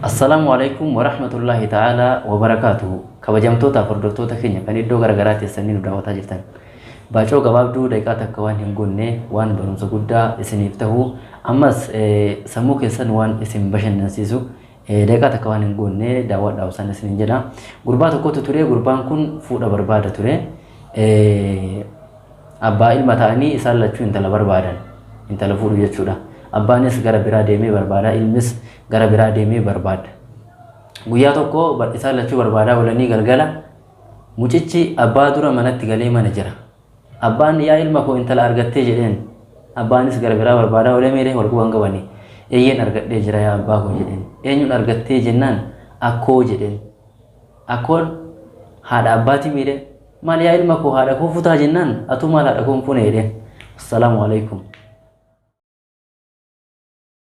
Assalamualaikum warahmatullahi ta'ala wabarakatuh. Kabajamtoota hordoftoota keenya kan iddoo garaagaraa teessanii nu daawwataa jirtan. Baacoo gabaabduu daqiiqaa takka waan hin gonne waan barumsa guddaa isiniif ta'u ammas sammuu keessan waan isin bashannansiisu daqiiqaa takka waan hin gonne daawwadhaa osoo isiniin jedha. Gurbaa tokkotu ture, gurbaan kun fuudha barbaada ture. Abbaa ilma ta'anii isaan lachuu intala barbaadan, intala fuudhu jechuudha. Abbaanis gara biraa deemee barbaada, ilmis gara biraa deemee barbaada. Guyyaa tokko isaan lachuu barbaadaa oolanii galgala mucichi abbaa dura manatti galee mana jira. Abbaan yaa ilma koo intala argattee jedheen. Abbaanis gara biraa barbaadaa oolee meeree wal quban qabanii. Eeyyeen argadhee jira yaa abbaa koo jedheen. Eenyuun argattee jennaan akkoo jedheen. Akkoon haadha abbaati miidhe. Maal yaa ilma koo haadha koo futaa jennaan atu maal haadha koo hin fuune jedheen. Assalaamu alaikum.